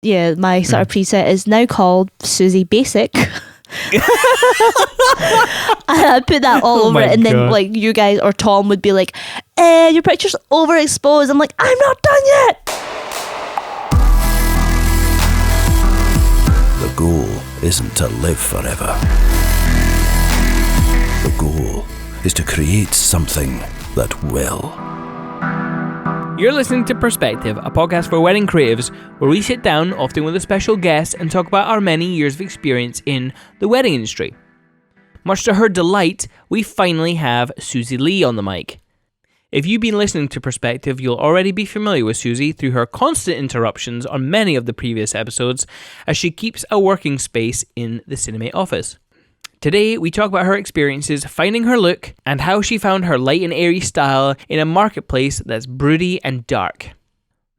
my sort of preset is now called Suzie Basic. And I put that all over it, and then like you guys or Tom would be like, your picture's overexposed. I'm like, I'm not done yet. The goal isn't to live forever. The goal is to create something that will. You're listening to Perspective, a podcast for wedding creatives, where we sit down, often with a special guest, and talk about our many years of experience in the wedding industry. Much to her delight, we finally have Suzie Li on the mic. If you've been listening to Perspective, you'll already be familiar with Suzie through her constant interruptions on many of the previous episodes, as she keeps a working space in the Cinemate office. Today, we talk about her experiences finding her look and how she found her light and airy style in a marketplace that's broody and dark.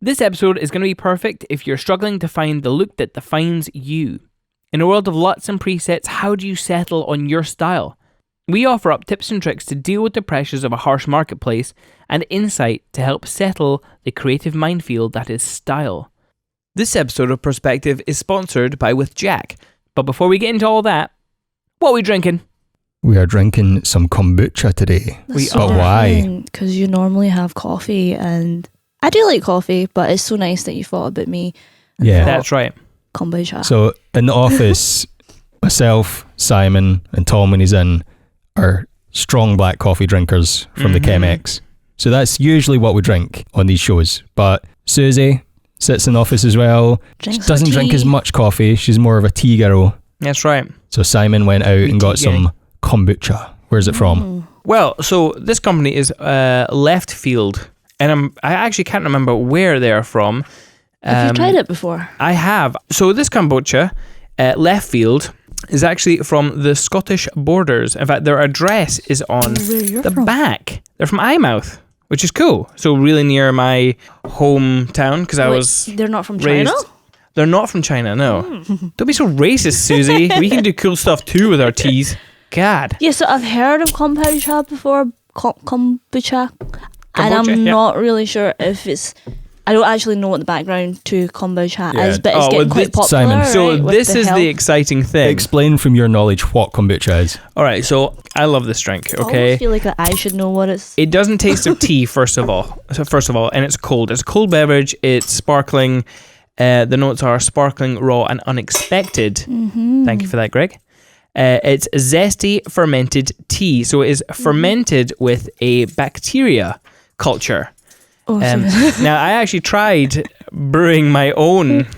This episode is going to be perfect if you're struggling to find the look that defines you. In a world of luts and presets, how do you settle on your style? We offer up tips and tricks to deal with the pressures of a harsh marketplace and insight to help settle the creative minefield that is style. This episode of Perspective is sponsored by With Jack. But before we get into all that, what are we drinking? We are drinking some kombucha today. That's But why? Because you normally have coffee, and I do like coffee, but it's so nice that you thought about me. Yeah, That's right. Kombucha. So in the office, myself, Simon, and Tom, when he's in, are strong black coffee drinkers from the Chemex. So that's usually what we drink on these shows. But Suzie sits in the office as well. She doesn't drink as much coffee. She's more of a tea girl. That's right. So Simon went out and got some kombucha. Where's it from? Well, so this company is Left Field, and I actually can't remember where they're from. Have you tried it before? I have. So this kombucha, Left Field, is actually from the Scottish borders. In fact, their address is on the back. They're from Eyemouth, which is cool. So really near my hometown, because I was They're not from raised. China? They're not from China, no. Don't be so racist, Suzie. We can do cool stuff too with our teas. God. Yeah, so I've heard of kombucha before. Kombucha. And I'm not really sure if it's... I don't actually know what the background to kombucha is, but it's getting quite popular. Simon. So right, this is the exciting thing. Explain from your knowledge what kombucha is. All right, so I love this drink, okay? I feel like I should know what it's... It doesn't taste of tea, first of all, and it's cold. It's a cold beverage. It's sparkling. The notes are sparkling, raw, and unexpected. Thank you for that, Greg. It's zesty fermented tea. So it is fermented with a bacteria culture. Now, I actually tried brewing my own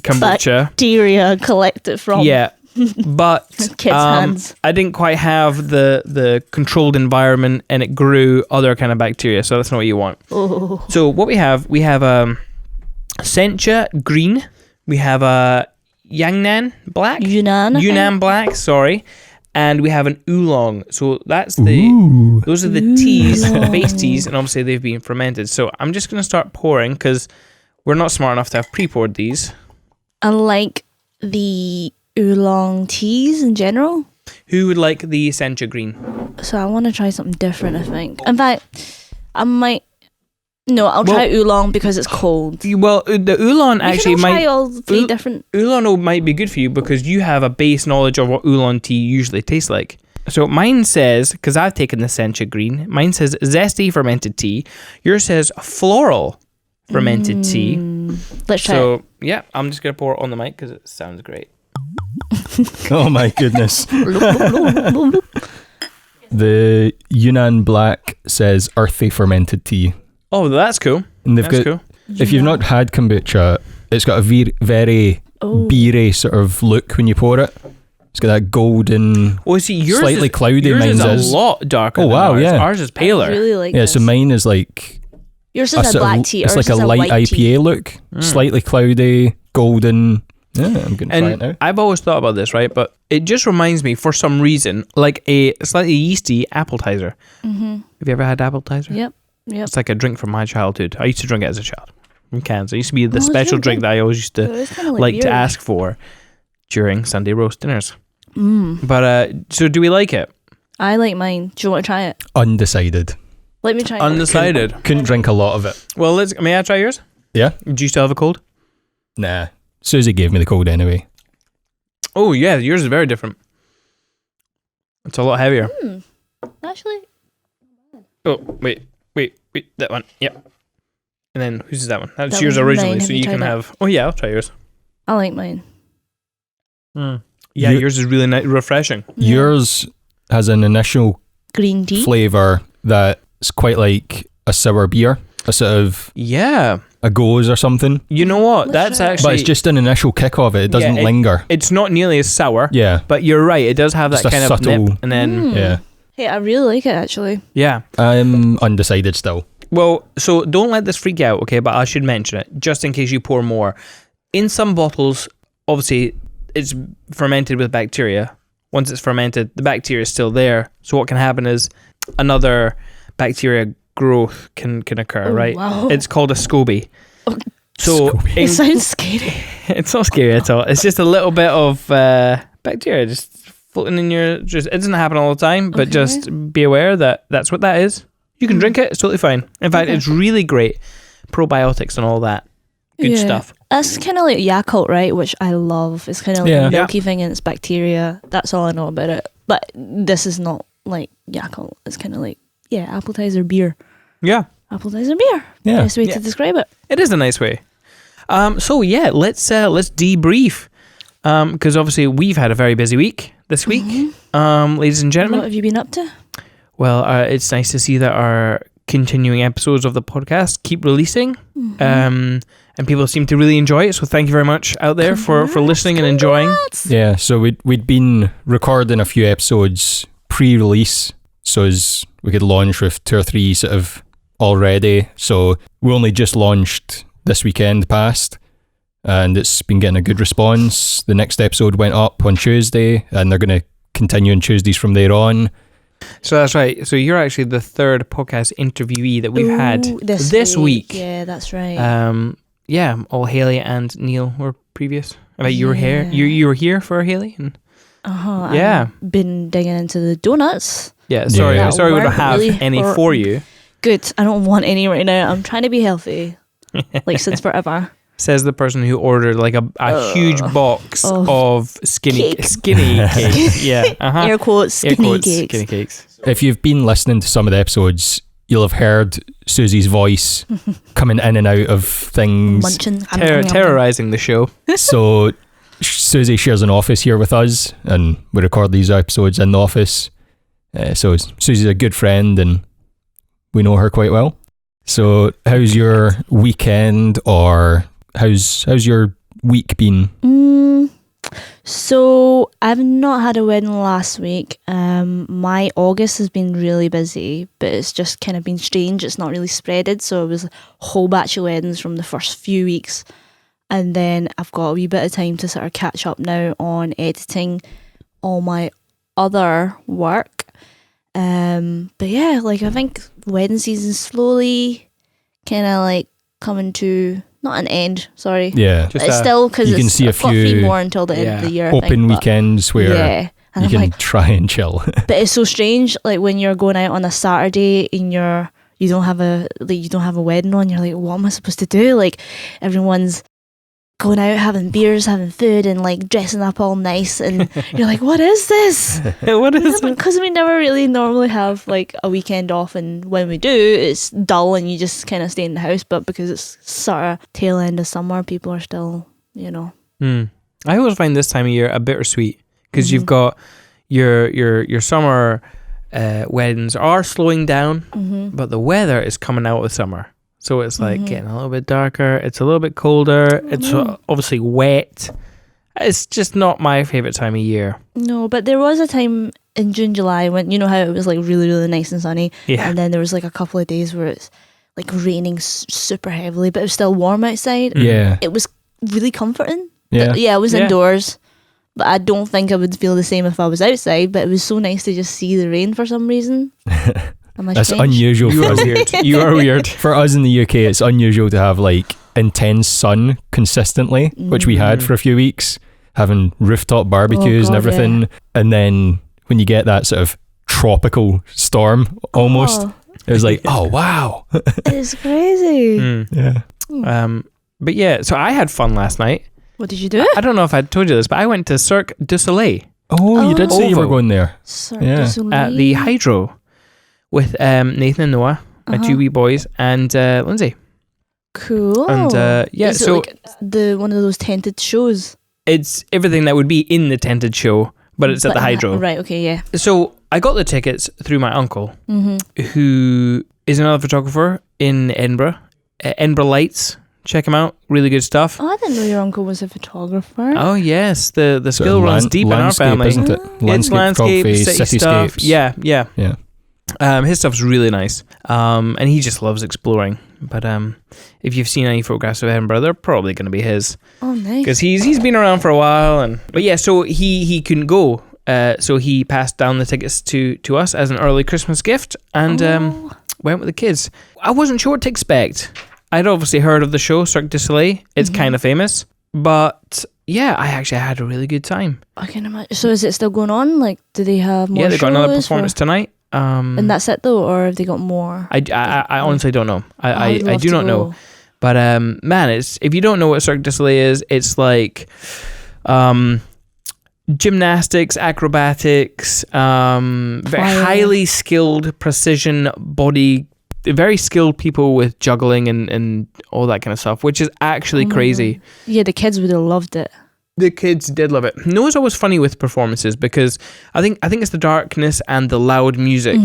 kombucha. Bacteria collected from... Yeah, but kids' hands. I didn't quite have the controlled environment, and it grew other kind of bacteria, so that's not what you want. Oh. So what we have Sencha Green, we have a Yunnan Black, sorry, and we have an oolong. So that's those are the teas, base teas, and obviously they've been fermented. So I'm just going to start pouring because we're not smart enough to have pre-poured these. I like the oolong teas in general. Who would like the Sencha Green? So I want to try something different, I think. In fact, I might... No, I'll try oolong because it's cold. Well, the oolong actually might... try all three different... Oolong might be good for you because you have a base knowledge of what oolong tea usually tastes like. So mine says, because I've taken the Sencha Green, mine says zesty fermented tea. Yours says floral fermented tea. Let's try it. So, yeah, I'm just going to pour it on the mic because it sounds great. Oh my goodness. The Yunnan Black says earthy fermented tea. Oh, that's cool. And they've cool. If you've not had kombucha, it's got a very beery sort of look when you pour it. It's got that golden, yours slightly cloudy. Yours Mine's is a lot darker than wow, ours. yeah. Ours is paler. I really like this. So mine is like... Yours is a black tea. It's like a light IPA look. Slightly cloudy, golden... Yeah, I'm going to try it now. I've always thought about this, right? But it just reminds me, for some reason, like a slightly yeasty appetizer. Have you ever had appetizer? Yep. It's like a drink from my childhood. I used to drink it as a child in cans. It used to be the special drink that I always used to like to ask for during Sunday roast dinners. But so do we like it? I like mine. Do you want to try it? Undecided. Let me try it. Undecided. Couldn't drink a lot of it. Well, may I try yours? Yeah. Do you still have a cold? Nah. Suzie gave me the code anyway. Oh yeah, yours is very different. It's a lot heavier. Actually. Oh wait, that one. Yep. And then whose is that one? That's That yours one's originally, mine. so Have you you can tried it? have. Oh yeah, I'll try yours. I like mine. Yeah, yours is really refreshing. Yours has an initial Green tea. flavour that's quite like a sour beer, a sort of a goes or something. You know what? Let's That's try it. actually. But it's just an initial kick of it. It doesn't linger. It's not nearly as sour. Yeah. But you're right. It does have that Just a kind of subtle- nip, and then Yeah. Hey, I really like it actually. yeah. I'm undecided still. Well, so don't let this freak you out, okay? But I should mention it just in case you pour more. In some bottles, obviously, it's fermented with bacteria. Once it's fermented, the bacteria is still there. So what can happen is another bacteria growth can occur, right? Wow. It's called a SCOBY. So It sounds scary. it's not scary at all. It's just a little bit of bacteria just floating in your. Just it doesn't happen all the time, but Okay. just be aware that that's what that is. You can drink it; it's totally fine. In fact, it's really great. Probiotics and all that good stuff. That's kind of like Yakult, right? Which I love. It's kind of like Yeah. a milky thing and it's bacteria. That's all I know about it. But this is not like Yakult. It's kind of like, appetizer beer. Yeah, Appetizer beer. Yeah. Best way to describe it. it is a nice way. So yeah, let's debrief. Because obviously we've had a very busy week this week, ladies and What gentlemen. have you been up to? Well, it's nice to see that our continuing episodes of the podcast keep releasing, and people seem to really enjoy it. So thank you very much out there for listening and enjoying. Yeah, so we'd been recording a few episodes pre-release, so as we could launch with 2 or 3 sort of already. So we only just launched this weekend past, and it's been getting a good response. The next episode went up on Tuesday, and they're going to continue on Tuesdays from there on. So that's right. So you're actually the third podcast interviewee that we've had this week. Yeah, that's right. Yeah, all Haley and Neil were previous. I bet you were here. You were here for Haley. And yeah. I've been digging into the donuts. yeah. Sorry, Yeah. sorry, we don't Weren't have really any for you. Good. I don't want any right now. I'm trying to be healthy. Like since forever. Says the person who ordered like a huge box of skinny cakes. Yeah. Uh-huh. Air quotes, Air skinny quotes, cakes. Skinny cakes. If you've been listening to some of the episodes, you'll have heard Susie's voice coming in and out of things. Munching. Terrorizing the show. So Suzie shares an office here with us, and we record these episodes in the office. So Susie's a good friend, and we know her quite well. So how's your weekend, or how's your week been? So I've not had a wedding last week. My August has been really busy, but it's just kind of been strange. It's not really spreaded, so it was a whole batch of weddings from the first few weeks, and then I've got a wee bit of time to sort of catch up now on editing all my other work. But yeah, like I think wedding season's slowly kind of like coming to not an end. Sorry. Yeah, Just It's still because you can see a I've got 3 few more until the end of the year. I open think, but weekends where yeah, and you I'm can like, try and chill. but it's so strange. Like when you're going out on a Saturday and you don't have a wedding on. You're like, what am I supposed to do? Like everyone's going out having beers, having food, and like dressing up all nice, and you're like, what is this? What is it? Because we never really normally have like a weekend off, and when we do, it's dull and you just kind of stay in the house. But because it's sort of tail end of summer, people are still, I always find this time of year a bittersweet because you've got your summer weddings are slowing down, but the weather is coming out of summer. So it's like getting a little bit darker. It's a little bit colder. It's obviously wet. It's just not my favorite time of year. No, but there was a time in June, July when, you know how it was like really, really nice and sunny. Yeah. And then there was like a couple of days where it's like raining super heavily, but it was still warm outside. Yeah. It was really comforting. Yeah. But, yeah, I was Yeah. indoors. But I don't think I would feel the same if I was outside. But it was so nice to just see the rain for some reason. That's unusual You for are us. weird. You are weird. For us in the UK, it's unusual to have like intense sun consistently, which we had for a few weeks, having rooftop barbecues and God, everything. yeah. And then when you get that sort of tropical storm almost, it was like, oh wow. It's crazy. Yeah. But yeah, so I had fun last night. What did you do? I don't know if I told you this, but I went to Cirque du Soleil Oh, you did say you were Ovo. going there. Cirque Yeah. du Soleil. at the Hydro with Nathan and Noah, my two wee boys, and Lindsay. Cool. And yeah, Is it so like one of those tented shows? it's everything that would be in the tented show, but it's at the Hydro. Right, okay, yeah. So I got the tickets through my uncle, Mm-hmm. who is another photographer in Edinburgh. Edinburgh Lights. Check him out. Really good stuff. Oh, I didn't know your uncle was a photographer. Oh yes, the Sort skill of runs deep in our landscape, family. isn't it? It's landscape, photography, city stuff. cityscapes. Yeah. Yeah. His stuff's really nice. And he just loves exploring. But if you've seen any photographs of Edinburgh, they're probably going to be his, Oh, nice. because he's been around for a while. But yeah, so he couldn't go. So he passed down the tickets to us as an early Christmas gift, and went with the kids. I wasn't sure what to expect. I'd obviously heard of the show Cirque du Soleil. It's kind of famous, but yeah, I actually had a really good time. I can imagine. So is it still going on? Like, do they have more Yeah, they've got another shows, performance tonight. And that's it though, or have they got more? I honestly don't know. I would I love do to not know. go. But man, it's if you don't know what Cirque du Soleil is, it's like gymnastics, acrobatics, very Fire. highly skilled precision body, very skilled people with juggling and all that kind of stuff, which is actually crazy. Yeah, the kids would have loved it. The kids did love it. Noah's always funny with performances because I think it's the darkness and the loud music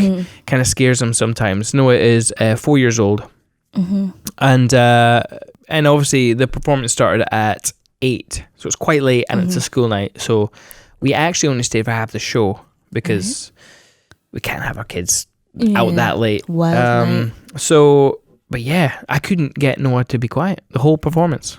kind of scares him sometimes. Noah is 4 years old, and obviously the performance started at 8, so it's quite late, and it's a school night. So we actually only stayed for half the show because we can't have our kids out that late. Wild night. So, but yeah, I couldn't get Noah to be quiet the whole performance.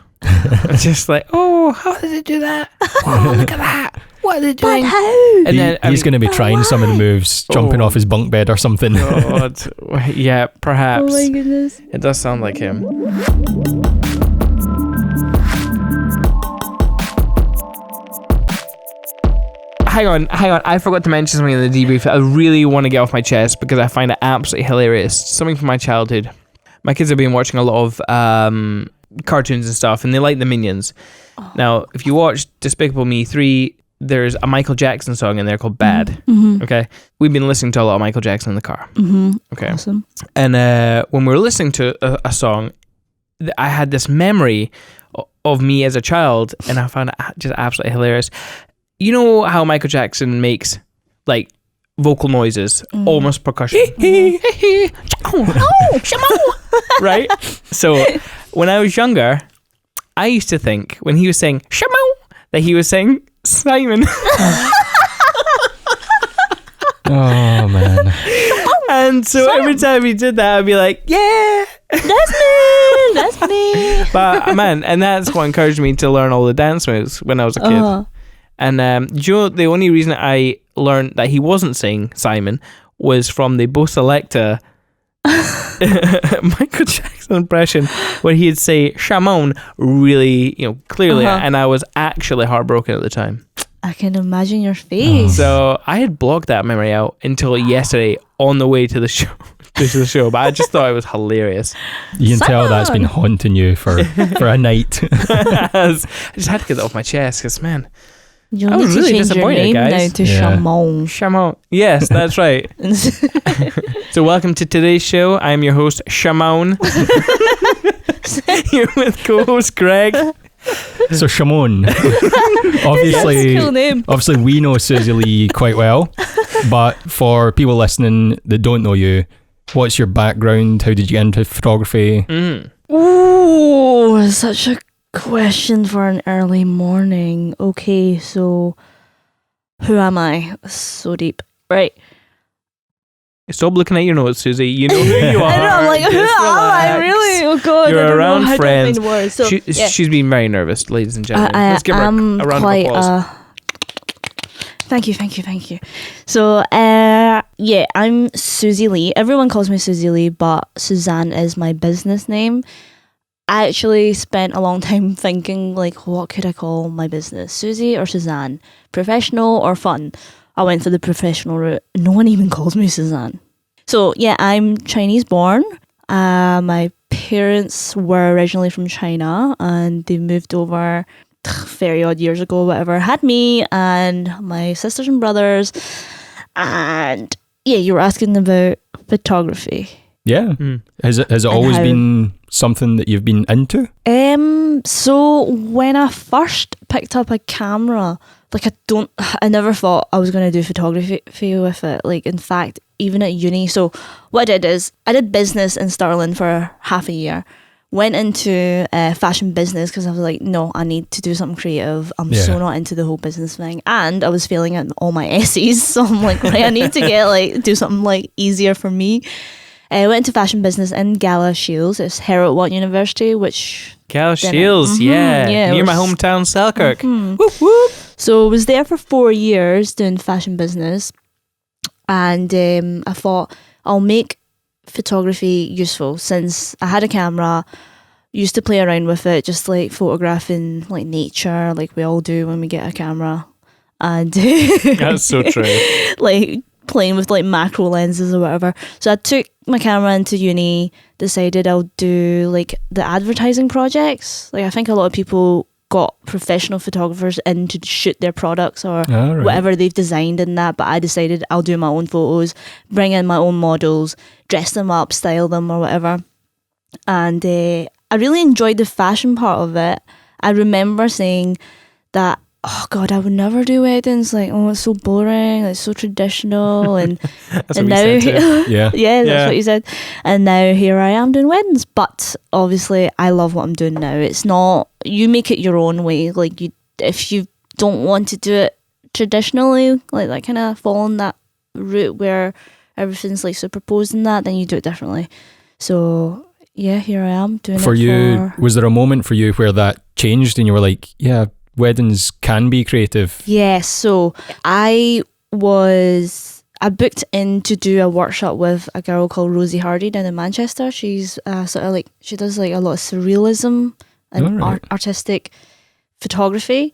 It's just like, oh, how did it do that? Oh, look at that. What are they doing? But how? And then He's going to be trying some of the moves, jumping off his bunk bed or something. God, yeah, perhaps. Oh my goodness. It does sound like him. Hang on. I forgot to mention something in the debrief that I really want to get off my chest because I find it absolutely hilarious. Something from my childhood. My kids have been watching a lot of cartoons and stuff, and they like the Minions. Now, if you watch Despicable Me 3, there's a Michael Jackson song in there called Bad. Okay? We've been listening to a lot of Michael Jackson in the car. Okay? Awesome. And when we were listening to a song, I had this memory of me as a child, and I found it just absolutely hilarious. You know how Michael Jackson makes like vocal noises, almost percussion, right? So when I was younger, I used to think when he was saying "Shamo" that he was saying Simon. Oh, man. And so every time he did that, I'd be like, yeah, That's me. That's me. but man, and that's what encouraged me to learn all the dance moves when I was a kid. And do you know the only reason I learned that he wasn't saying Simon was from the Bo Selecta Michael Jackson impression where he'd say Shamon really, clearly, and I was actually heartbroken at the time. I can imagine your face. So I had blocked that memory out until yesterday on the way to the show. But I just thought it was hilarious. You can tell that's been haunting you for a night. I just had to get that off my chest because, man, You'll I need was to really change your disappointed, name guys. now to Yeah. Shamon. Shamon. Yes, that's right. So welcome to today's show. I'm your host, Shamon. Here with co-host Greg. So Shimon, obviously, That's a cool name. obviously we know Suzie Li quite well, but for people listening that don't know you, what's your background? How did you get into photography? Ooh, such a question for an early morning. Okay, so who am I? So deep. Right. Stop looking at your notes, Susie. You know who you are. I know, I'm like, who Just am I? relax. Really? Oh God, You're I don't around know how friends. to find words. So, yeah. She's been very nervous, ladies and gentlemen. Let's give her a round of quite, applause. Thank you. So, yeah, I'm Suzie Li. Everyone calls me Suzie Li, but Suzanne is my business name. I actually spent a long time thinking, like, what could I call my business? Suzie or Suzanne? Professional or fun? I went for the professional route. No one even calls me Suzanne. So, yeah, I'm Chinese born. My parents were originally from China and they moved over very odd years ago, whatever, had me and my sisters and brothers. And yeah, you were asking about photography. Yeah. Has it always been something that you've been into? So when I first picked up a camera, like I never thought I was going to do photography with it. Like, in fact, even at uni. So what I did is I did business in Stirling for half a year. Went into fashion business because I was like, no, I need to do something creative. I'm so not into the whole business thing. And I was failing at all my essays. So I'm like, right, I need to do something like easier for me. I went into fashion business in Gala Shields. It's Herod University, which... Gala Shields, near my hometown, Selkirk. Whoop, whoop. So I was there for 4 years doing fashion business. And I thought, I'll make photography useful since I had a camera, used to play around with it, just like photographing like nature, like we all do when we get a camera. And that's so true. Like playing with like macro lenses or whatever. So I took my camera into uni, decided I'll do like the advertising projects. Like I think a lot of people got professional photographers in to shoot their products or whatever they've designed in that, but I decided I'll do my own photos, bring in my own models, dress them up, style them or whatever. And I really enjoyed the fashion part of it. I remember saying that, oh God, I would never do weddings. Like, oh, it's so boring. It's so traditional. And that's and what now, we said too. yeah, that's what you said. And now here I am doing weddings. But obviously, I love what I'm doing now. It's not, you make it your own way. Like, if you don't want to do it traditionally, like that kind of following that route where everything's like superposed in that, then you do it differently. So yeah, here I am doing for you. Was there a moment for you where that changed and you were like, yeah, weddings can be creative? Yes, so I booked in to do a workshop with a girl called Rosie Hardy down in Manchester. She's sort of like, she does like a lot of surrealism and artistic photography.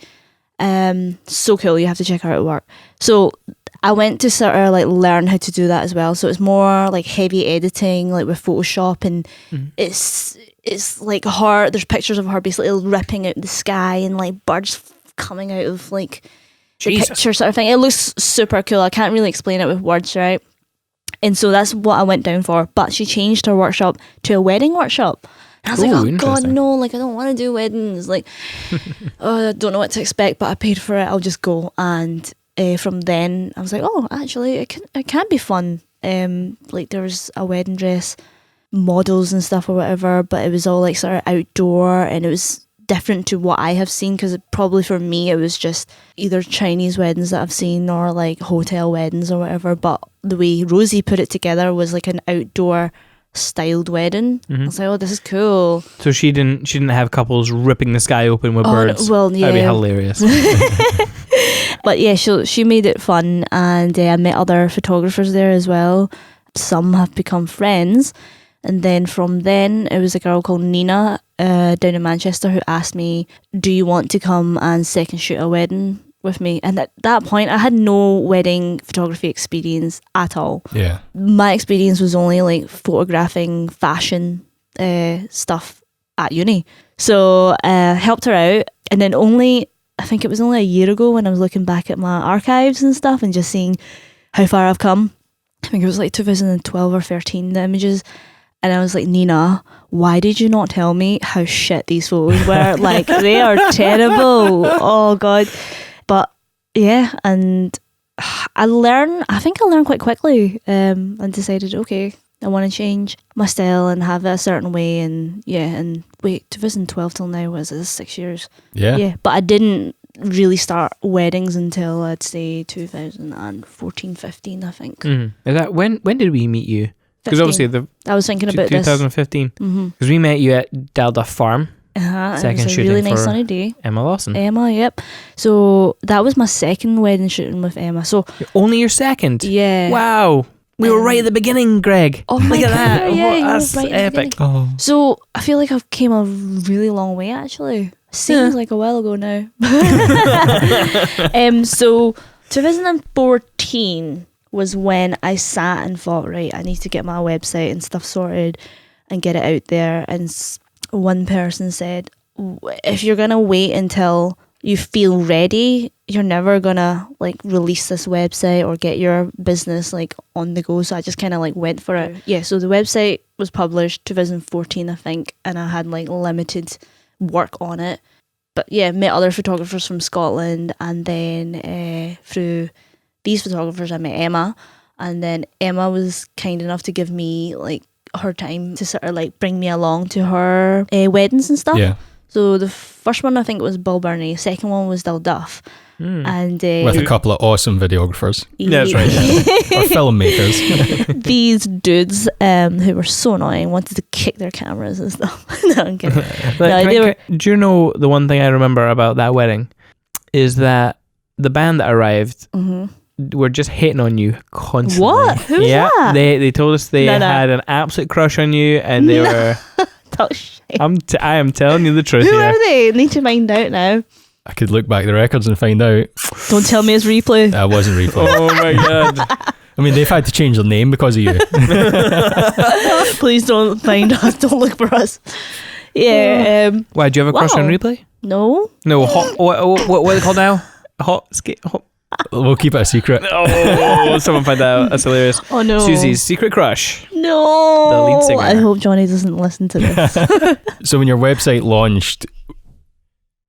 So cool, you have to check her out at work. So I went to sort of like learn how to do that as well. So it's more like heavy editing, like with Photoshop, and it's like her, there's pictures of her basically ripping out the sky and like birds coming out of like the picture sort of thing. It looks super cool. I can't really explain it with words, right? And so that's what I went down for. But she changed her workshop to a wedding workshop. And I was like, oh God, no, like I don't want to do weddings. Like, oh, I don't know what to expect, but I paid for it. I'll just go. And from then I was like, oh, actually it can be fun. Like there was a wedding dress models and stuff or whatever, but it was all like sort of outdoor, and it was different to what I have seen, because probably for me it was just either Chinese weddings that I've seen or like hotel weddings or whatever, but the way Rosie put it together was like an outdoor styled wedding. I was like, oh, this is cool. So she didn't have couples ripping the sky open with birds? Well, yeah, that'd be hilarious. But yeah, she made it fun, and I met other photographers there as well. Some have become friends. And then from then, it was a girl called Nina down in Manchester who asked me, do you want to come and second shoot a wedding with me? And at that point, I had no wedding photography experience at all. Yeah. My experience was only like photographing fashion stuff at uni. So helped her out. And then I think it was only a year ago when I was looking back at my archives and stuff and just seeing how far I've come. I think it was like 2012 or 13, the images. And I was like, Nina, why did you not tell me how shit these photos were? Like, they are terrible. Oh, God. But, yeah, and I think I learned quite quickly and decided, okay, I want to change my style and have it a certain way. And, yeah, and wait, 2012 till now, was it 6 years? Yeah. Yeah, but I didn't really start weddings until, I'd say, 2014, 15, I think. Mm-hmm. Is that, when did we meet you? Because obviously I was thinking about 2015. Because we met you at Dalda Farm. Second it was a shooting really nice for sunny day. Emma Lawson. Emma, yep. So that was my second wedding shooting with Emma. So only your second? Yeah. Wow. We were right at the beginning, Greg. Oh my Look at God, that. yeah, That's right epic. Oh. So I feel like I've came a really long way, actually. Seems like a while ago now. So 2014 was when I sat and thought, right, I need to get my website and stuff sorted and get it out there. And one person said, if you're gonna wait until you feel ready, you're never gonna like release this website or get your business like on the go. So I just kind of like went for it. Yeah, so the website was published 2014, I think, and I had like limited work on it. But yeah, met other photographers from Scotland, and then through these photographers I met Emma, and then Emma was kind enough to give me like her time to sort of like bring me along to her weddings and stuff. Yeah. So the first one I think was Bill Burney, second one was Dill Duff. And With a couple of awesome videographers. Yeah, that's right. Or filmmakers. These dudes who were so annoying, wanted to kick their cameras and stuff. No, I'm kidding. Do you know the one thing I remember about that wedding is that the band that arrived were just hitting on you constantly. What? Who was that? They told us they had an absolute crush on you, and they were. Oh, shit. I am telling you the truth. Who here. are they? Need to find out now. I could look back the records and find out. Don't tell me it's replay. I wasn't replay. Oh my god. I mean, they've had to change their name because of you. Please don't find us. Don't look for us. Yeah. Why, do you have a crush on replay? No. No. Hot. What are they called now? Hot. We'll keep it a secret. Oh, someone find out. That's hilarious. Oh no. Susie's secret crush. No. The lead singer. I hope Johnny doesn't listen to this. So when your website launched,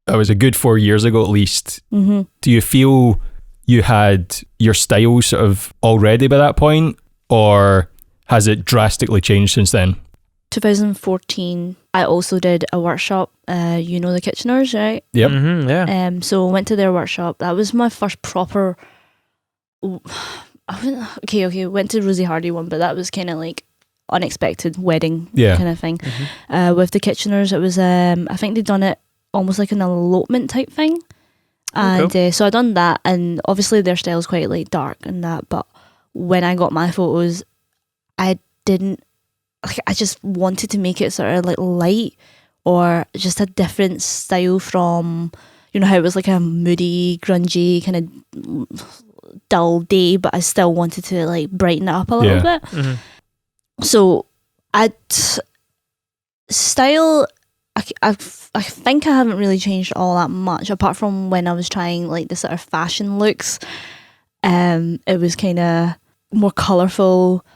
it was a good 4 years ago at least. Mm-hmm. Do you feel you had your style sort of already by that point, or has it drastically changed since then? 2014, I also did a workshop. You know the Koechners, right? Yep. Mm-hmm, yeah. So I went to their workshop. That was my first proper. Went to Rosie Hardy one, but that was kind of like unexpected wedding kind of thing. Mm-hmm. With the Koechners, it was I think they'd done it almost like an elopement type thing, and so I done that. And obviously their style is quite like dark and that. But when I got my photos, I didn't. Like, I just wanted to make it sort of like light or just a different style from, you know, how it was like a moody, grungy kind of dull day, but I still wanted to like brighten it up a little bit. Mm-hmm. So style, I think I haven't really changed all that much apart from when I was trying like the sort of fashion looks. It was kind of more colourful.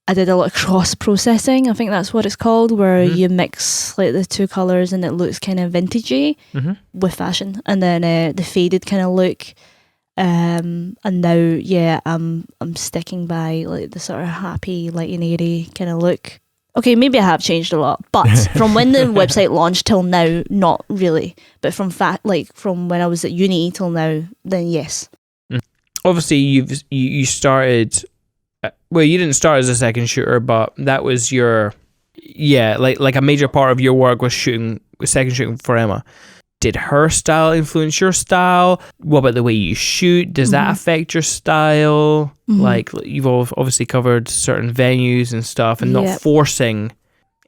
I did a lot of cross processing. I think that's what it's called, where you mix like the two colours and it looks kind of vintagey with fashion. And then the faded kind of look. And now, I'm sticking by like the sort of happy, light and airy kind of look. Okay, maybe I have changed a lot, but from when the website launched till now, not really. But from from when I was at uni till now, then yes. Obviously, you started. Well, you didn't start as a second shooter, but that was your, like a major part of your work was second shooting for Emma. Did her style influence your style? What about the way you shoot? Does that affect your style? Like, you've obviously covered certain venues and stuff, and not forcing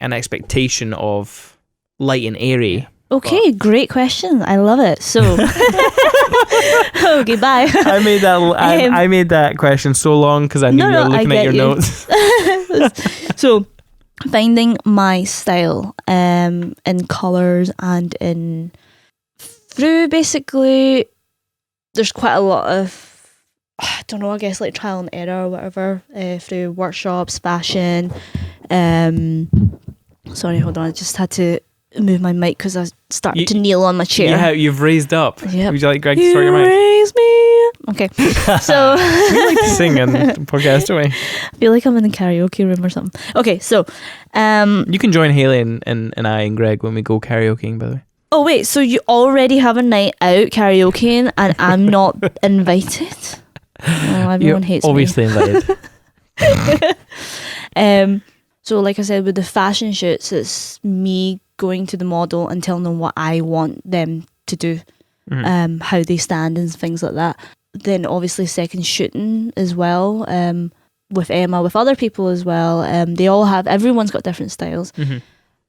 an expectation of light and airy. Okay, great question. I love it. So, okay, bye. I made that question so long because I knew you were looking at your notes. So, finding my style in colours and through basically, there's quite a lot of, I don't know, I guess like trial and error or whatever, through workshops, fashion. Sorry, hold on. I just had to move my mic because I started to kneel on my chair. You've raised up. Yep. Would you like Greg to start your mic? Raise me. Okay. So we like to sing on the podcast, don't we? I feel like I'm in a karaoke room or something. Okay, so you can join Haley and I and Greg when we go karaokeing, by the way. Oh wait, so you already have a night out karaokeing and I'm not invited? Oh, everyone hates obviously me. Invited. So like I said, with the fashion shoots, it's me going to the model and telling them what I want them to do, how they stand and things like that. Then obviously second shooting as well, with Emma, with other people as well. Everyone's got different styles,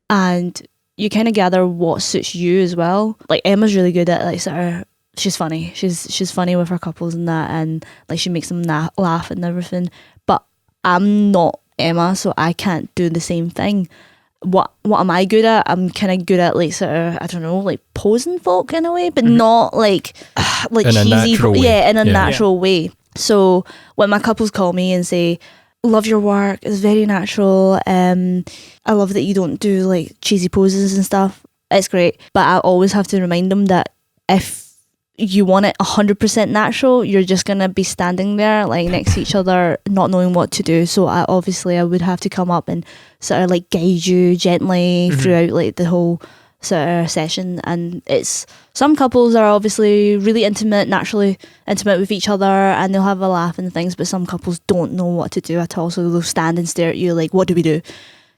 and you kind of gather what suits you as well. Like Emma's really good at like sort of, she's funny. She's funny with her couples and that, and like she makes them laugh and everything. But I'm not Emma, so I can't do the same thing. what am I good at? I'm kind of good at like sort of, I don't know, like posing folk in a way, but not like like In a cheesy, natural way. yeah, in a Yeah. natural way. So when my couples call me and say, love your work, it's very natural, I love that you don't do like cheesy poses and stuff, it's great. But I always have to remind them that if you want it 100% natural, you're just gonna be standing there like next to each other not knowing what to do. So I would have to come up and sort of like guide you gently throughout like the whole sort of session. And it's, some couples are obviously really naturally intimate with each other, and they'll have a laugh and things, but some couples don't know what to do at all, so they'll stand and stare at you like, what do we do?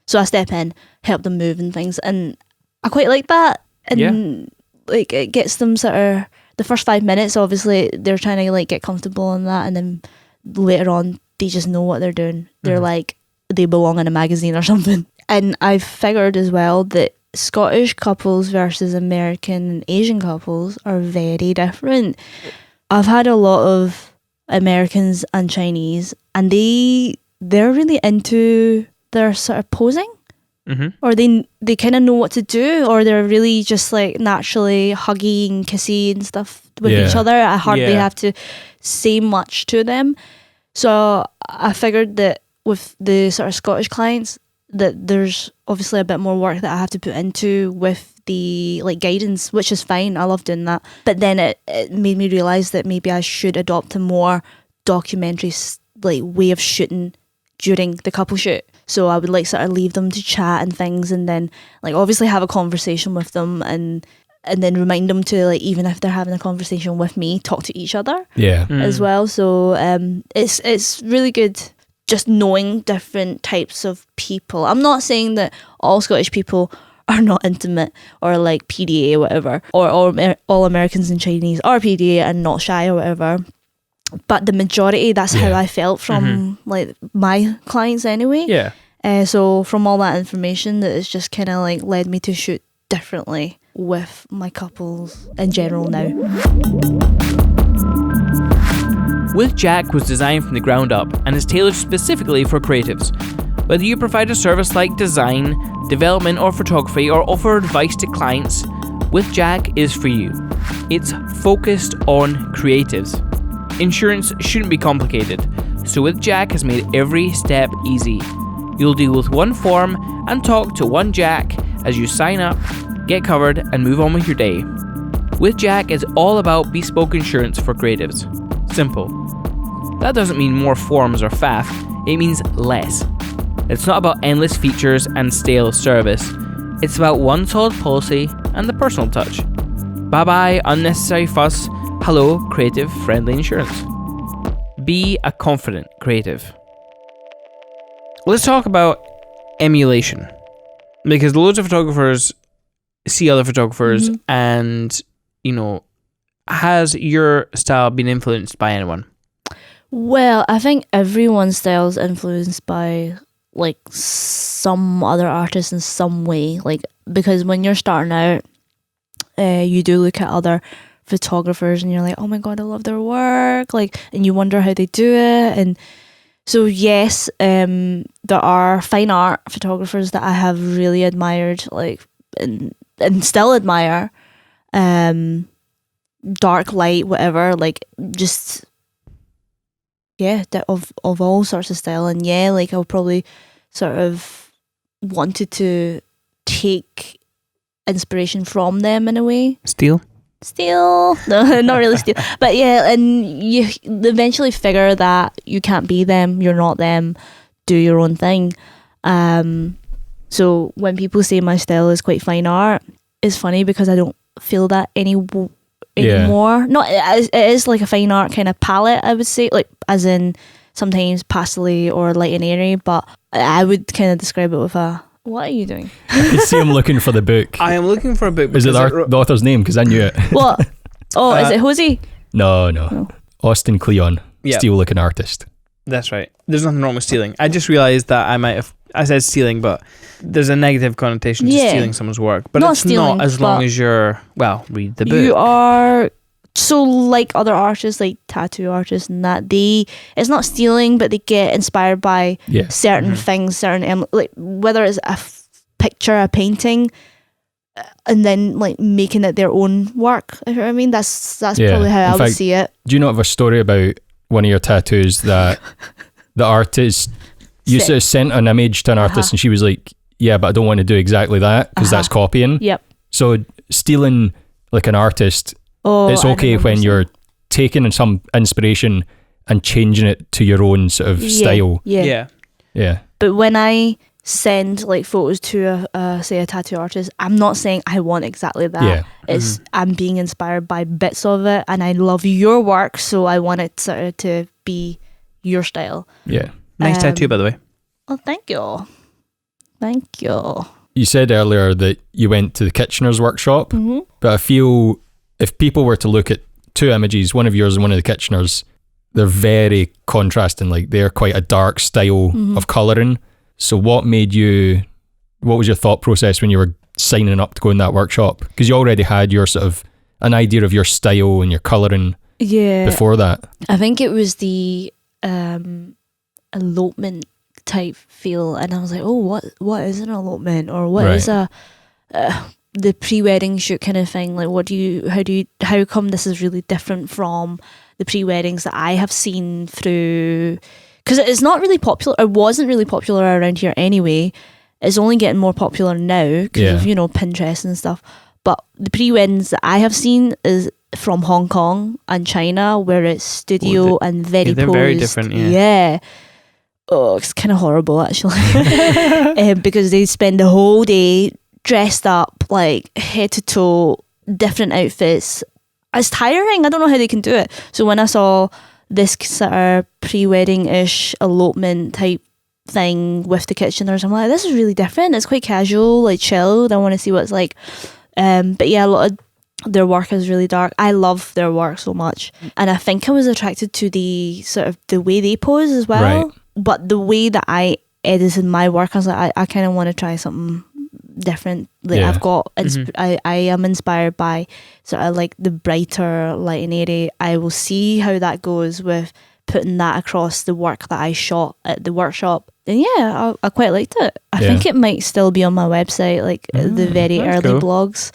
So I step in, help them move and things, and I quite like that. And like it gets them sort of, the first 5 minutes obviously they're trying to like get comfortable in that, and then later on they just know what they're doing. They're like they belong in a magazine or something. And I've figured as well that Scottish couples versus American and Asian couples are very different. I've had a lot of Americans and Chinese, and they're really into their sort of posing. Or they kind of know what to do, or they're really just like naturally huggy and kissy and stuff with each other. I hardly have to say much to them. So I figured that with the sort of Scottish clients, that there's obviously a bit more work that I have to put into with the like guidance, which is fine. I love doing that. But then it made me realise that maybe I should adopt a more documentary like way of shooting during the couple shoot. So I would like sort of leave them to chat and things, and then like obviously have a conversation with them, and then remind them to, like, even if they're having a conversation with me, talk to each other as well. So it's really good just knowing different types of people. I'm not saying that all Scottish people are not intimate or like PDA or whatever, or all Americans and Chinese are PDA and not shy or whatever. But the majority, that's how I felt from like my clients anyway. Yeah. So from all that information, that it's just kind of like led me to shoot differently with my couples in general now. With Jack was designed from the ground up and is tailored specifically for creatives. Whether you provide a service like design, development or photography, or offer advice to clients, With Jack is for you. It's focused on creatives. Insurance shouldn't be complicated, so With Jack has made every step easy. You'll deal with one form and talk to one Jack as you sign up, get covered, and move on with your day. With Jack is all about bespoke insurance for creatives. Simple. That doesn't mean more forms or faff, it means less. It's not about endless features and stale service. It's about one solid policy and the personal touch. Bye-bye unnecessary fuss. Hello, creative friendly insurance. Be a confident creative. Let's talk about emulation. Because loads of photographers see other photographers and, you know, has your style been influenced by anyone? Well, I think everyone's style is influenced by like some other artist in some way. Like, because when you're starting out, you do look at other photographers and you're like, oh my god, I love their work, like, and you wonder how they do it. And so yes, there are fine art photographers that I have really admired, like, and still admire. Dark, light, whatever, like, just of all sorts of style. And yeah, like, I'll probably sort of wanted to take inspiration from them in a way. Steal? No, not really steal, but yeah. And you eventually figure that you can't be them, you're not them, do your own thing. So when people say my style is quite fine art, it's funny because I don't feel that anymore. Not, it is like a fine art kind of palette, I would say, like, as in sometimes pastel or light and airy, but I would kind of describe it with a, what are you doing? I can see him looking for the book. I am looking for a book. Is it the author's name? Because I knew it. What? Oh, is it Jose? No. Austin Kleon, Yeah. steel looking artist. That's right. There's nothing wrong with stealing. I just realised that I said stealing, but there's a negative connotation to stealing someone's work. But Not it's stealing, not as long as you're, well, read the book. You are, so like other artists, like tattoo artists and that, it's not stealing, but they get inspired by certain things, certain, like, whether it's picture, a painting, and then like making it their own work. You know what I mean? That's probably how I would see it. Do you not have a story about one of your tattoos that the artist, you sort of sent an image to an artist and she was like, yeah, but I don't want to do exactly that because that's copying. Yep. So stealing like an artist, it's okay when you're taking some inspiration and changing it to your own sort of style. Yeah. But when I send like photos to say a tattoo artist, I'm not saying I want exactly that. Yeah. It's I'm being inspired by bits of it, and I love your work, so I want it sort of to be your style. Yeah. Nice tattoo, by the way. Oh, thank you. Thank you. You said earlier that you went to the Koechners Workshop, but I feel if people were to look at two images, one of yours and one of the Koechners, they're very contrasting. Like they're quite a dark style of colouring. So what was your thought process when you were signing up to go in that workshop? Because you already had your sort of an idea of your style and your colouring before that. I think it was the elopement type feel, and I was like, oh, what is an elopement, or what is the pre-wedding shoot kind of thing? Like, how come this is really different from the pre-weddings that I have seen through? Because it's not really popular. It wasn't really popular around here anyway. It's only getting more popular now because of Pinterest and stuff. But the pre-weddings that I have seen is from Hong Kong and China, where it's studio and very they're posed. very different. Yeah. Oh, it's kind of horrible actually, because they spend the whole day dressed up like head to toe, different outfits. It's tiring. I don't know how they can do it. So when I saw this sort of pre-wedding-ish elopement type thing with the Koechners, I'm like, this is really different. It's quite casual, like chilled. I want to see what it's like. But yeah, a lot of their work is really dark. I love their work so much, and I think I was attracted to the sort of the way they pose as well. Right. But the way that I edited my work, I was like, I kind of want to try something different. Like I've got I am inspired by sort of like the brighter light and airy. I will see how that goes with putting that across the work that I shot at the workshop. And yeah, I quite liked it. I think it might still be on my website, like the very early blogs.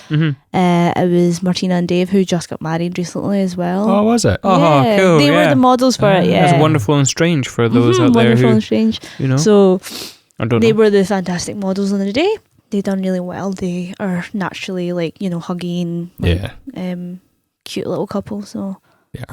It was Martina and Dave who just got married recently as well. Oh, was it? Oh, yeah, cool. they were the models for it. Yeah, It was Wonderful and Strange for those out there Wonderful who, and Strange. I So don't know. they were the fantastic models on the day. They done really well. They are naturally like hugging, cute little couple. So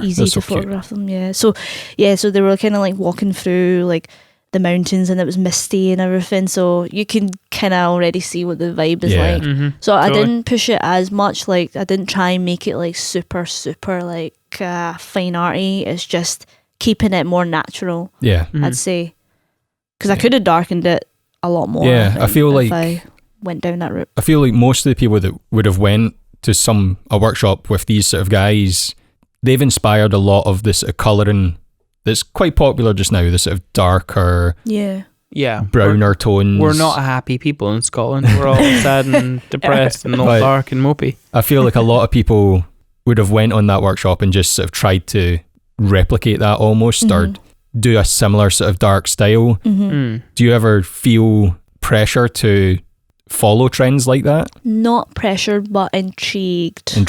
easy to photograph them. Yeah. So they were kind of like walking through like the mountains, and it was misty and everything. So you can kind of already see what the vibe is like. So I didn't push it as much. Like I didn't try and make it like super like fine arty. It's just keeping it more natural. Yeah, I'd say, because I could have darkened it a lot more. Yeah, I feel like I went down that route. I feel like most of the people that would have went to a workshop with these sort of guys, they've inspired a lot of this colouring that's quite popular just now, the sort of darker, browner tones. We're not happy people in Scotland. We're all sad and depressed and all dark and mopey. I feel like a lot of people would have went on that workshop and just sort of tried to replicate that almost, or do a similar sort of dark style. Do you ever feel pressure to follow trends like that? Not pressured, but intrigued. Oh,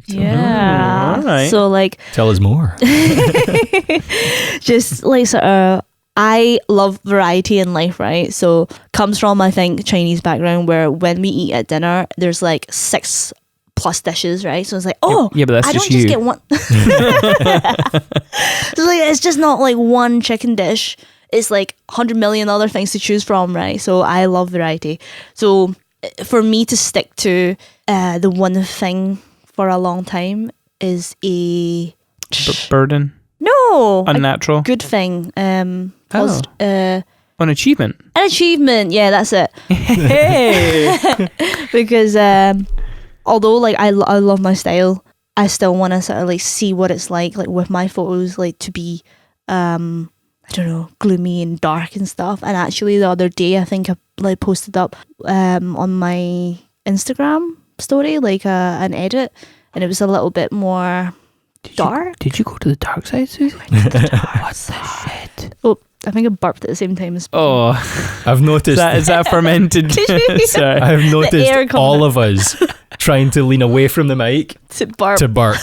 Yeah. all right. So like, tell us more. just like sort of, I love variety in life, right? So comes from, I think, Chinese background, where when we eat at dinner, there's like 6+ dishes, right? So it's like, but that's I just don't just get one. So like, it's just not like one chicken dish. It's like 100 million other things to choose from, right? So I love variety. So for me to stick to the one thing for a long time is a burden. No, unnatural. A good thing. An achievement. An achievement. Yeah, that's it. Hey. Because although like I love my style, I still want to sort of like see what it's like with my photos, like to be I don't know, gloomy and dark and stuff. And actually the other day, I think I like posted up on my Instagram story like an edit, and it was a little bit more dark. Did you go to the dark side, Suzie? What the shit? Oh, I think I burped at the same time as Oh, I've noticed. is that fermented? Sorry. I've air noticed coming all out. of us trying to lean away from the mic to burp. to burp.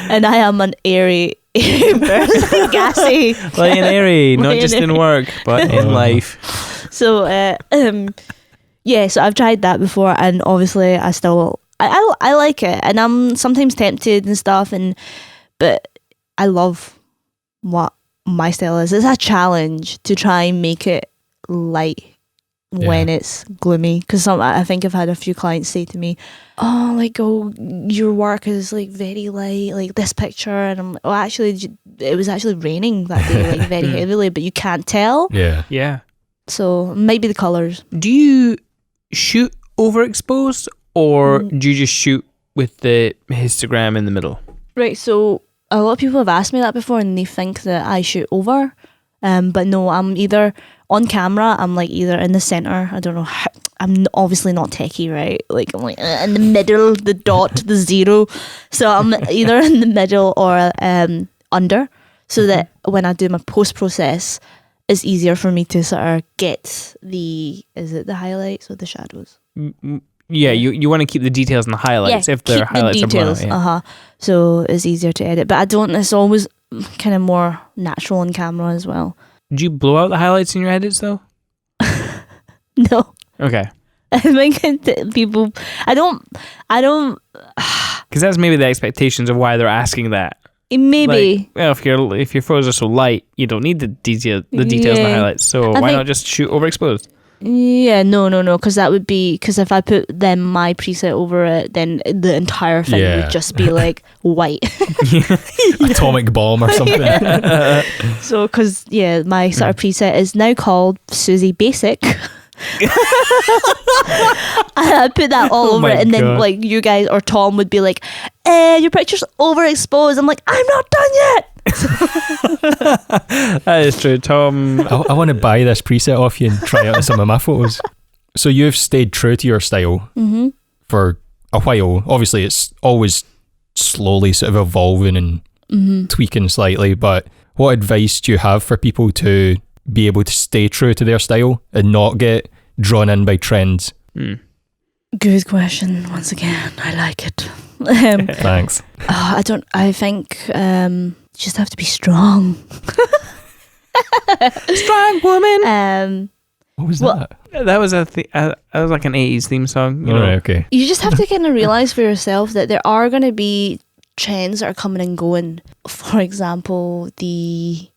And I am an airy person, gassy. Like an airy, not Like just an in airy. work, but in Oh. life. So, yeah, so I've tried that before, and obviously I still, I like it, and I'm sometimes tempted and stuff, but I love what my style is. It's a challenge to try and make it light when it's gloomy, because I think I've had a few clients say to me, oh, like, oh, your work is like very light, like this picture, and I'm like, oh, actually it was actually raining that day, like very heavily, but you can't tell. Yeah. Yeah. So it might be the colours. Do you shoot overexposed, or do you just shoot with the histogram in the middle? Right, so a lot of people have asked me that before, and they think that I shoot over, but no, I'm either on camera, I'm like either in the center, I don't know how, obviously not techie, right? Like I'm like in the middle, the dot, the zero, so I'm either in the middle or under, so that when I do my post process, it's easier for me to sort of get the highlights or the shadows. Yeah, you want to keep the details and the highlights if they're keep highlights the details. are blown out, So it's easier to edit, but it's always kind of more natural on camera as well. Do you blow out the highlights in your edits though? No, Okay. I think people, I don't, Because that's maybe the expectations of why they're asking that. maybe. Like, well, if your photos are so light, you don't need the details and the Yeah. highlights. So I why think- not just shoot overexposed? Yeah, no, because that would be, because if I put then my preset over it, then the entire thing Yeah. would just be like white. Atomic bomb or something. So, because my sort of preset is now called Suzie Basic. I put that all Oh over my it, and then God. like you guys or Tom would be like, your picture's overexposed. I'm like, I'm not done yet. That is true, Tom. I want to buy this preset off you and try it on some of my photos. So you've stayed true to your style for a while. Obviously, it's always slowly sort of evolving and tweaking slightly. But what advice do you have for people to be able to stay true to their style and not get drawn in by trends? Good question. Once again, I like it. Thanks. I think you just have to be strong. Strong woman. What was Well, that? That was that was like an 80s theme song. You All know? right, okay. You just have to kind of realize for yourself that there are going to be trends that are coming and going. For example, I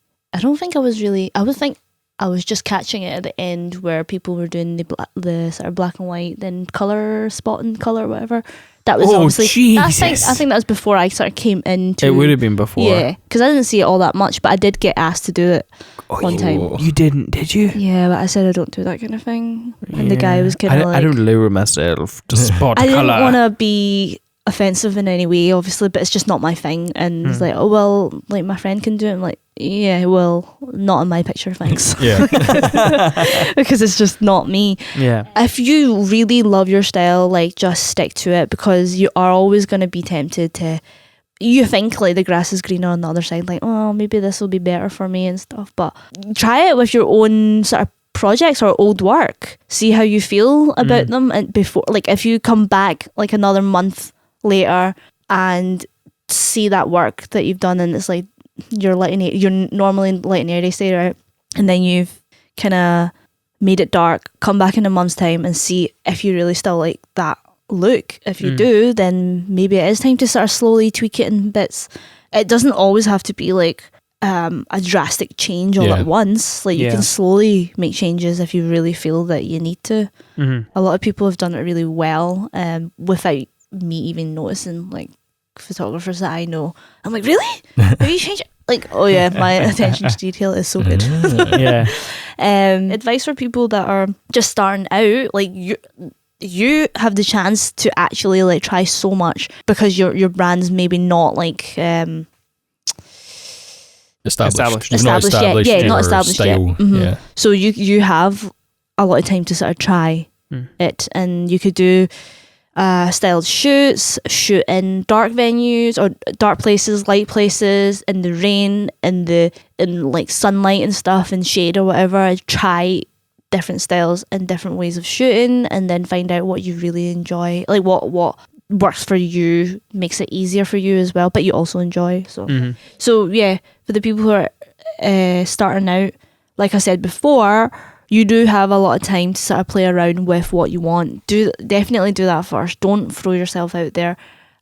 was just catching it at the end where people were doing the sort of black and white, then colour, spot and colour, whatever. That was obviously. Jesus. I think that was before I sort of came into. It would have been before. Yeah, because I didn't see it all that much, but I did get asked to do it one time. You didn't, did you? Yeah, but I said I don't do that kind of thing, and the guy was kind of like, I don't lower myself to spot I colour. didn't want to be offensive in any way, obviously, but it's just not my thing. And it's like, oh well, like my friend can do it. I'm like, yeah, well, not in my picture, thanks, Yeah. because it's just not me. Yeah. If you really love your style, like just stick to it, because you are always going to be tempted to. You think like the grass is greener on the other side, like, oh, maybe this will be better for me and stuff. But try it with your own sort of projects or old work. See how you feel about them, and before, like, if you come back like another month later and see that work that you've done, and it's like you're normally lighting airy state, right? And then you've kind of made it dark. Come back in a month's time and see if you really still like that look. If you do, then maybe it is time to sort of slowly tweak it in bits. It doesn't always have to be like a drastic change all at once. Like you can slowly make changes if you really feel that you need to. A lot of people have done it really well without me even noticing, like photographers that I know. I'm like, really? Have you changed it? Like, oh yeah, my attention to detail is so good. Yeah. Advice for people that are just starting out, like you have the chance to actually like try so much, because your brand's maybe not like Established. You've not established yet. Yeah, not your established yet. style. Yeah. So you have a lot of time to sort of try it, and you could do styled shoots, shoot in dark venues or dark places, light places, in the rain, in like sunlight and stuff, and shade or whatever. I try different styles and different ways of shooting, and then find out what you really enjoy, like what works for you, makes it easier for you as well, but you also enjoy. So yeah, for the people who are starting out, like I said before, you do have a lot of time to sort of play around with what you want. Definitely do that first. Don't throw yourself out there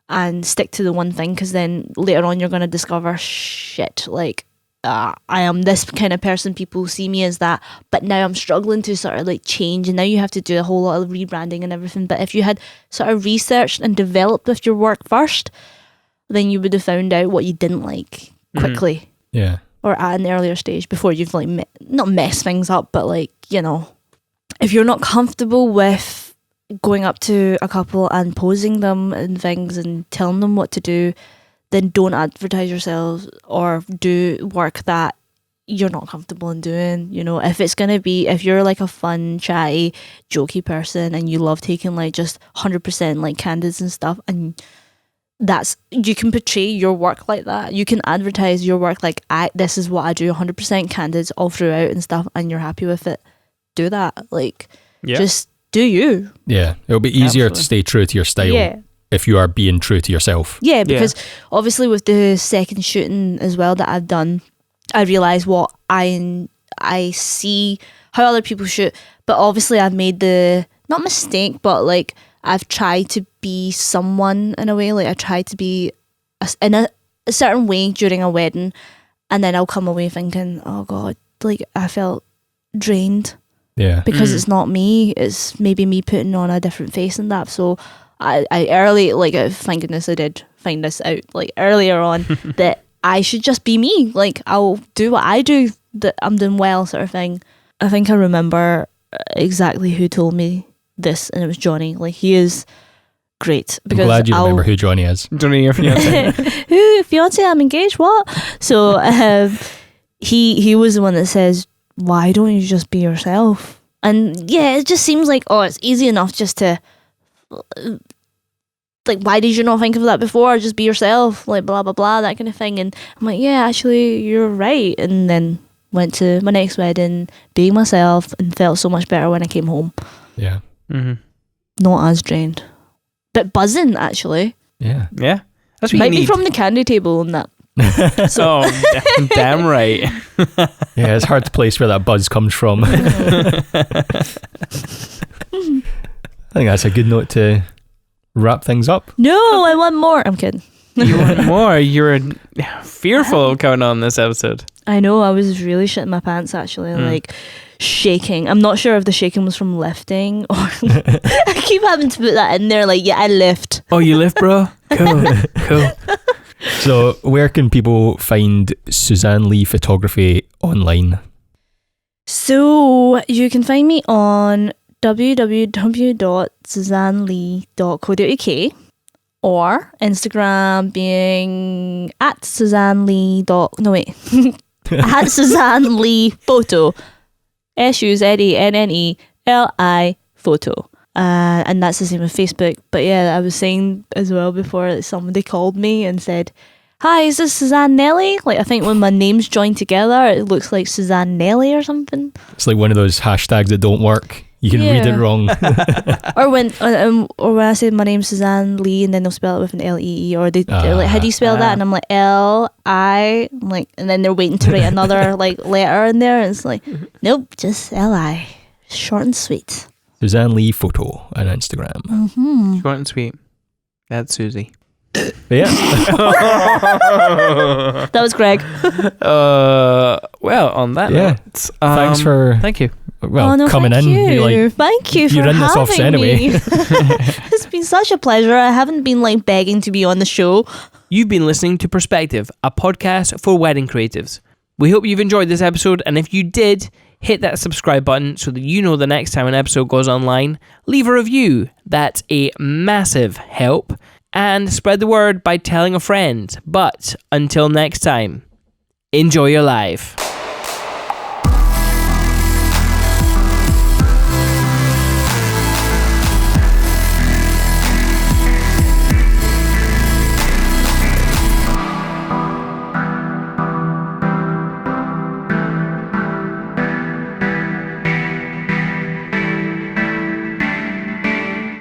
and stick to the one thing, because then later on you're going to discover, shit, like I am this kind of person, people see me as that, but now I'm struggling to sort of like change, and now you have to do a whole lot of rebranding and everything. But if you had sort of researched and developed with your work first, then you would have found out what you didn't like quickly. Yeah. Or at an earlier stage, before you've like not messed things up, but like, you know, if you're not comfortable with going up to a couple and posing them and things and telling them what to do, then don't advertise yourselves or do work that you're not comfortable in doing. You know, if you're like a fun, chatty, jokey person and you love taking like just 100% like candids and stuff, and you can portray your work like that. You can advertise your work like, this is what I do, 100% candids all throughout and stuff, and you're happy with it. Do that. Like, just do you. Yeah, it'll be easier to stay true to your style if you are being true to yourself. Yeah, because obviously with the second shooting as well that I've done, I realise what I see, how other people shoot, but obviously I've made the, not mistake, but like, I've tried to be someone in a way. Like I tried to be in a certain way during a wedding, and then I'll come away thinking, oh God, like I felt drained. Yeah. Because it's not me. It's maybe me putting on a different face and that. So I early, like, thank goodness I did find this out like earlier on that I should just be me. Like I'll do what I do, that I'm doing well, sort of thing. I think I remember exactly who told me this, and it was Johnny. Like he is great. Because I'm glad you remember who Johnny is. Johnny, your fiance. Who? Fiance? I'm engaged. What? So he was the one that says, why don't you just be yourself? And yeah, it just seems like, oh, it's easy enough just to, like, why did you not think of that before? Just be yourself, like blah blah blah, that kind of thing. And I'm like, yeah, actually you're right. And then went to my next wedding being myself and felt so much better when I came home. Yeah. Not as drained, but buzzing actually. Yeah. Yeah. That's what Might you be need. from the candy table and that. So damn right. Yeah, it's hard to place where that buzz comes from. I think that's a good note to wrap things up. No, I want more. I'm kidding. You want more? You're fearful of coming on this episode. I know, I was really shitting my pants actually, like shaking. I'm not sure if the shaking was from lifting or I keep having to put that in there, like, yeah, I lift. Oh, you lift, bro? Cool. So where can people find Suzanne Li photography online? So you can find me on www.suzanneli.co.uk or Instagram being at Suzanne Li. At Suzanne Li photo. SUZANNELI photo. And that's the same with Facebook. But yeah, I was saying as well before that somebody called me and said, hi, is this Suzanne Nelly? Like, I think when my names join together, it looks like Suzanne Nelly or something. It's like one of those hashtags that don't work. You can read it wrong. or when I say my name's Suzanne Li and then they'll spell it with an L-E-E, or they're like, how do you spell that? And I'm like, L-I, like, and then they're waiting to write another like letter in there, and it's like, nope, just L-I, short and sweet. Suzanne Li photo on Instagram. Mm-hmm. Short and sweet. That's Suzie. But yeah. That was Greg. Well, on that note, thanks for thank you. Well, coming in. Thank you for you're in having this office anyway. me. It's been such a pleasure. I haven't been like begging to be on the show. You've been listening to Perspective, a podcast for wedding creatives. We hope you've enjoyed this episode, and if you did, hit that subscribe button so that you know the next time an episode goes online. Leave a review. That's a massive help. And spread the word by telling a friend. But until next time, enjoy your life.